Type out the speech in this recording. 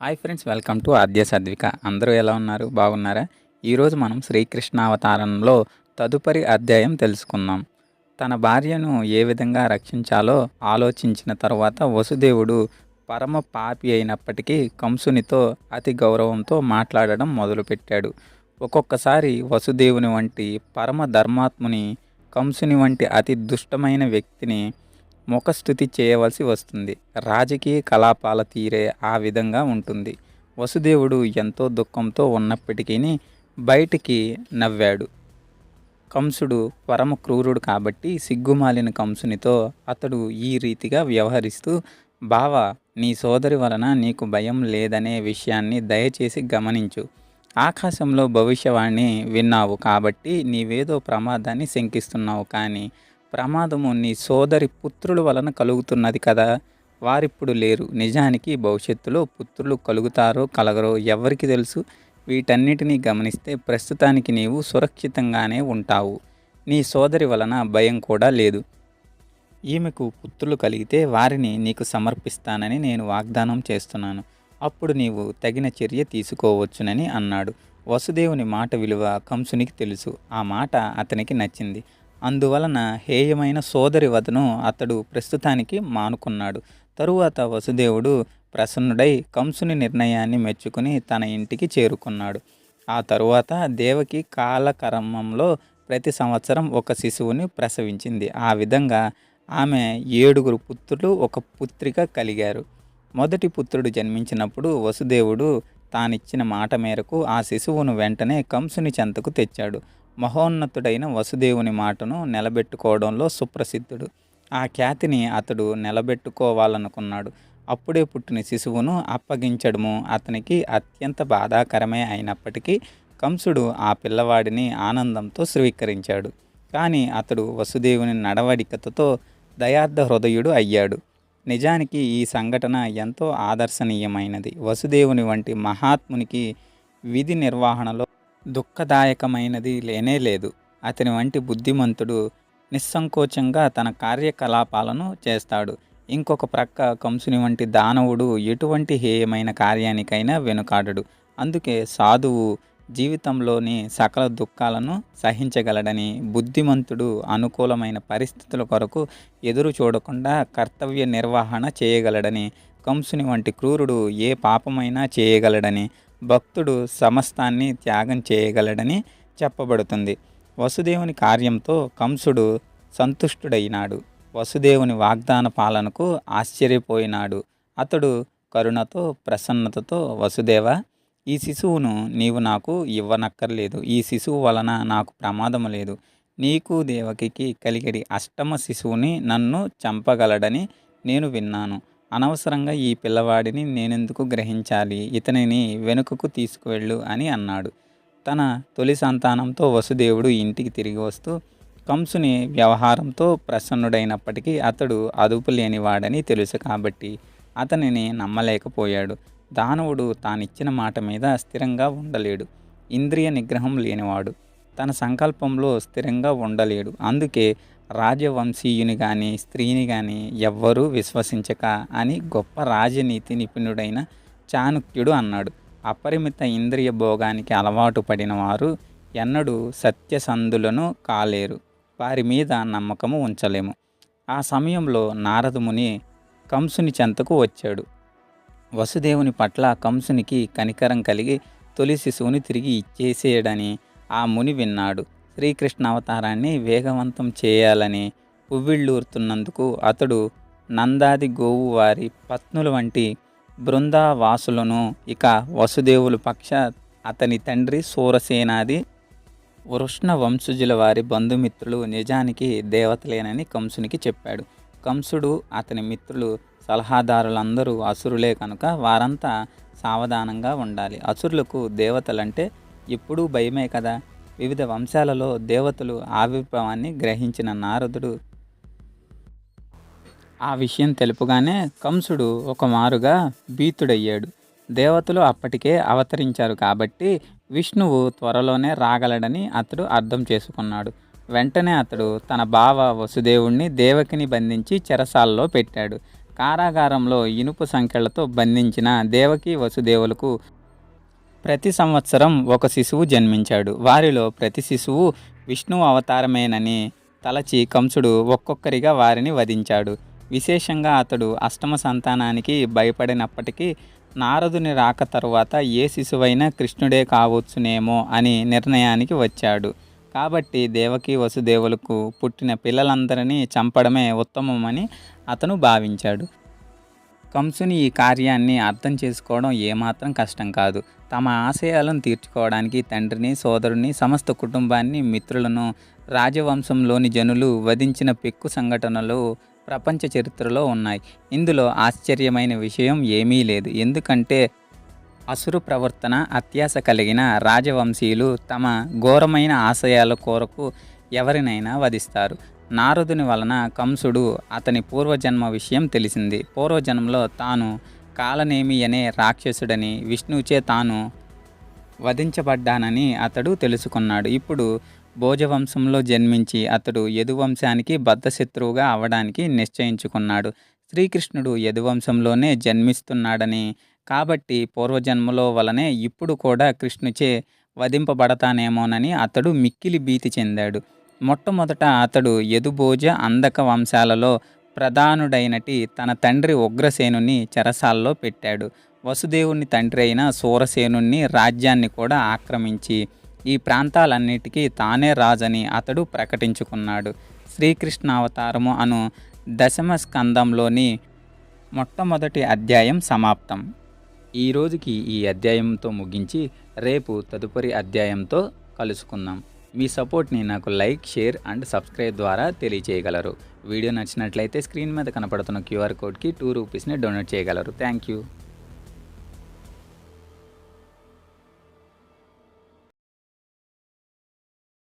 Hi friends, welcome to ఆద్య సాధ్విక. అందరూ ఎలా ఉన్నారు? బాగున్నారా? ఈరోజు మనం శ్రీకృష్ణ అవతారంలో తదుపరి అధ్యాయం తెలుసుకుందాం. తన భార్యను ఏ విధంగా రక్షించాలో ఆలోచించిన తర్వాత వసుదేవుడు పరమ పాపి అయినప్పటికీ కంసునితో అతి గౌరవంతో మాట్లాడడం మొదలుపెట్టాడు. ఒక్కొక్కసారి వసుదేవుని వంటి పరమ ధర్మాత్ముని కంసుని వంటి అతి దుష్టమైన వ్యక్తిని ముఖస్థుతి చేయవలసి వస్తుంది. రాజకీయ కలాపాల తీరే ఆ విధంగా ఉంటుంది. వసుదేవుడు ఎంతో దుఃఖంతో ఉన్నప్పటికీ బయటికి నవ్వాడు. కంసుడు పరమ క్రూరుడు కాబట్టి సిగ్గుమాలిన కంసునితో అతడు ఈ రీతిగా వ్యవహరిస్తూ, బావా, నీ సోదరి వలన నీకు భయం లేదనే విషయాన్ని దయచేసి గమనించు. ఆకాశంలో భవిష్యవాణి విన్నావు కాబట్టి నీవేదో ప్రమాదాన్ని శంకిస్తున్నావు, కానీ ప్రమాదము నీ సోదరి పుత్రుల వలన కలుగుతున్నది కదా. వారిప్పుడు లేరు. నిజానికి భవిష్యత్తులో పుత్రులు కలుగుతారో కలగరో ఎవరికి తెలుసు. వీటన్నిటినీ గమనిస్తే ప్రస్తుతానికి నీవు సురక్షితంగానే ఉంటావు. నీ సోదరి వలన భయం కూడా లేదు. ఈమెకు పుత్రులు కలిగితే వారిని నీకు సమర్పిస్తానని నేను వాగ్దానం చేస్తున్నాను. అప్పుడు నీవు తగిన చర్య తీసుకోవచ్చునని అన్నాడు. వసుదేవుని మాట విలువ కంసునికి తెలుసు. ఆ మాట అతనికి నచ్చింది. అందువలన హేయమైన సోదరి వధను అతడు ప్రస్తుతానికి మానుకున్నాడు. తరువాత వసుదేవుడు ప్రసన్నుడై కంసుని నిర్ణయాన్ని మెచ్చుకుని తన ఇంటికి చేరుకున్నాడు. ఆ తరువాత దేవకి కాలక్రమంలో ప్రతి సంవత్సరం ఒక శిశువుని ప్రసవించింది. ఆ విధంగా ఆమె 7 పుత్రులు, ఒక పుత్రిక కలిగారు. మొదటి పుత్రుడు జన్మించినప్పుడు వసుదేవుడు తానిచ్చిన మాట మేరకు ఆ శిశువును వెంటనే కంసుని చెంతకు తెచ్చాడు. మహోన్నతుడైన వసుదేవుని మాటను నిలబెట్టుకోవడంలో సుప్రసిద్ధుడు. ఆ ఖ్యాతిని అతడు నిలబెట్టుకోవాలనుకున్నాడు. అప్పుడే పుట్టిన శిశువును అప్పగించడము అతనికి అత్యంత బాధాకరమే అయినప్పటికీ కంసుడు ఆ పిల్లవాడిని ఆనందంతో స్వీకరించాడు. కానీ అతడు వసుదేవుని నడవడికతో దయార్థ హృదయుడు అయ్యాడు. నిజానికి ఈ సంఘటన ఎంతో ఆదర్శనీయమైనది. వసుదేవుని వంటి మహాత్మునికి విధి నిర్వహణలో దుఃఖదాయకమైనది లేనే లేదు. అతని వంటి బుద్ధిమంతుడు నిస్సంకోచంగా తన కార్యకలాపాలను చేస్తాడు. ఇంకొక ప్రక్క కంసుని వంటి దానవుడు ఎటువంటి హేయమైన కార్యానికైనా వెనుకాడడు. అందుకే సాధువు జీవితంలోని సకల దుఃఖాలను సహించగలడని, బుద్ధిమంతుడు అనుకూలమైన పరిస్థితుల కొరకు ఎదురు చూడకుండా కర్తవ్య నిర్వహణ చేయగలడని, కంసుని వంటి క్రూరుడు ఏ పాపమైనా చేయగలడని, భక్తుడు సమస్తాన్ని త్యాగం చేయగలడని చెప్పబడుతుంది. వసుదేవుని కార్యంతో కంసుడు సంతుష్టుడైనాడు. వసుదేవుని వాగ్దాన పాలనకు ఆశ్చర్యపోయినాడు. అతడు కరుణతో ప్రసన్నతతో, వసుదేవ, ఈ శిశువును నీవు నాకు ఇవ్వనక్కర్లేదు. ఈ శిశువు వలన నాకు ప్రమాదము లేదు. నీకు దేవకికి కలిగడి అష్టమ శిశువుని నన్ను చంపగలడని నేను విన్నాను. అనవసరంగా ఈ పిల్లవాడిని నేనెందుకు గ్రహించాలి? ఇతనిని వెనుకకు తీసుకువెళ్ళు అని అన్నాడు. తన తొలి సంతానంతో వసుదేవుడు ఇంటికి తిరిగి వస్తూ కంసుని వ్యవహారంతో ప్రసన్నుడైనప్పటికీ అతడు అదుపు లేనివాడని తెలుసు కాబట్టి అతనిని నమ్మలేకపోయాడు. దానవుడు తానిచ్చిన మాట మీద స్థిరంగా ఉండలేడు. ఇంద్రియ నిగ్రహం లేనివాడు తన సంకల్పంలో స్థిరంగా ఉండలేడు. అందుకే రాజవంశీయుని కానీ స్త్రీని కానీ ఎవ్వరూ విశ్వసించక అని గొప్ప రాజనీతి నిపుణుడైన చాణక్యుడు అన్నాడు. అపరిమిత ఇంద్రియ భోగానికి అలవాటు పడిన వారు ఎన్నడూ సత్యసంధులను కాలేరు. వారి మీద నమ్మకము ఉంచలేము. ఆ సమయంలో నారదముని కంసుని చెంతకు వచ్చాడు. వసుదేవుని పట్ల కంసునికి కనికరం కలిగి తొలి శిశువుని తిరిగి ఇచ్చేసేయడని ఆ ముని విన్నాడు. శ్రీకృష్ణ అవతారాన్ని వేగవంతం చేయాలని పువ్విళ్ళూరుతున్నందుకు అతడు నందాది గోవు వారి పత్నుల వంటి బృందావాసులను, ఇక వసుదేవుల పక్ష అతని తండ్రి సూరసేనాది వృష్ణ వంశజుల వారి బంధుమిత్రులు నిజానికి దేవతలేనని కంసునికి చెప్పాడు. కంసుడు అతని మిత్రులు సలహాదారులందరూ అసురులే కనుక వారంతా సావధానంగా ఉండాలి. అసురులకు దేవతలంటే ఎప్పుడూ భయమే కదా. వివిధ వంశాలలో దేవతలు ఆవిర్భావాన్ని గ్రహించిన నారదుడు ఆ విషయం తెలుపుగానే కంసుడు ఒక మారుగా భీతుడయ్యాడు. దేవతలు అప్పటికే అవతరించారు కాబట్టి విష్ణువు త్వరలోనే రాగలడని అతడు అర్థం చేసుకున్నాడు. వెంటనే అతడు తన బావ వసుదేవుణ్ణి దేవకిని బంధించి చెరసాలలో పెట్టాడు. కారాగారంలో ఇనుప సంకెళ్లతో బంధించిన దేవకి వసుదేవులకు ప్రతి సంవత్సరం ఒక శిశువు జన్మించాడు. వారిలో ప్రతి శిశువు విష్ణు అవతారమేనని తలచి కంసుడు ఒక్కొక్కరిగా వారిని వధించాడు. విశేషంగా అతడు అష్టమ సంతానానికి భయపడినప్పటికీ నారదుని రాక తరువాత ఏ శిశువైనా కృష్ణుడే కావచ్చునేమో అని నిర్ణయానికి వచ్చాడు. కాబట్టి దేవకి వసుదేవులకు పుట్టిన పిల్లలందరినీ చంపడమే ఉత్తమమని అతను భావించాడు. కంసుని ఈ కార్యాన్ని అర్థం చేసుకోవడం ఏమాత్రం కష్టం కాదు. తమ ఆశయాలను తీర్చుకోవడానికి తండ్రిని, సోదరుని, సమస్త కుటుంబాన్ని, మిత్రులను రాజవంశంలోని జనులు వధించిన పెక్కు సంఘటనలు ప్రపంచ చరిత్రలో ఉన్నాయి. ఇందులో ఆశ్చర్యమైన విషయం ఏమీ లేదు. ఎందుకంటే అసురు ప్రవర్తన, అత్యాశ కలిగిన రాజవంశీయులు తమ ఘోరమైన ఆశయాల కొరకు ఎవరినైనా వధిస్తారు. నారదుని వలన కంసుడు అతని పూర్వజన్మ విషయం తెలిసింది. పూర్వజన్మలో తాను కాలనేమి అనే రాక్షసుడని, విష్ణువుచే తాను వధించబడ్డానని అతడు తెలుసుకున్నాడు. ఇప్పుడు భోజవంశంలో జన్మించి అతడు యదువంశానికి బద్ధశత్రువుగా అవడానికి నిశ్చయించుకున్నాడు. శ్రీకృష్ణుడు యదువంశంలోనే జన్మిస్తున్నాడని, కాబట్టి పూర్వజన్మలో వలనే ఇప్పుడు కూడా కృష్ణుచే వధింపబడతానేమోనని అతడు మిక్కిలి భీతి చెందాడు. మొట్టమొదట అతడు యదుభోజ అందక వంశాలలో ప్రధానుడైనటి తన తండ్రి ఉగ్రసేనుని చెరసాల్లో పెట్టాడు. వసుదేవుని తండ్రి అయిన సూరసేనుని రాజ్యాన్ని కూడా ఆక్రమించి ఈ ప్రాంతాలన్నిటికీ తానే రాజని అతడు ప్రకటించుకున్నాడు. శ్రీకృష్ణావతారము అను దశమ స్కందంలోని మొట్టమొదటి అధ్యాయం సమాప్తం. ఈ రోజుకి ఈ అధ్యాయంతో ముగించి రేపు తదుపరి అధ్యాయంతో కలుసుకుందాం. మీ సపోర్ట్ని నాకు లైక్, షేర్ అండ్ సబ్స్క్రైబ్ ద్వారా తెలియజేయగలరు. వీడియో నచ్చినట్లయితే స్క్రీన్ మీద కనపడుతున్న క్యూఆర్ కోడ్కి 2 రూపీస్ని డొనేట్ చేయగలరు. Thank you.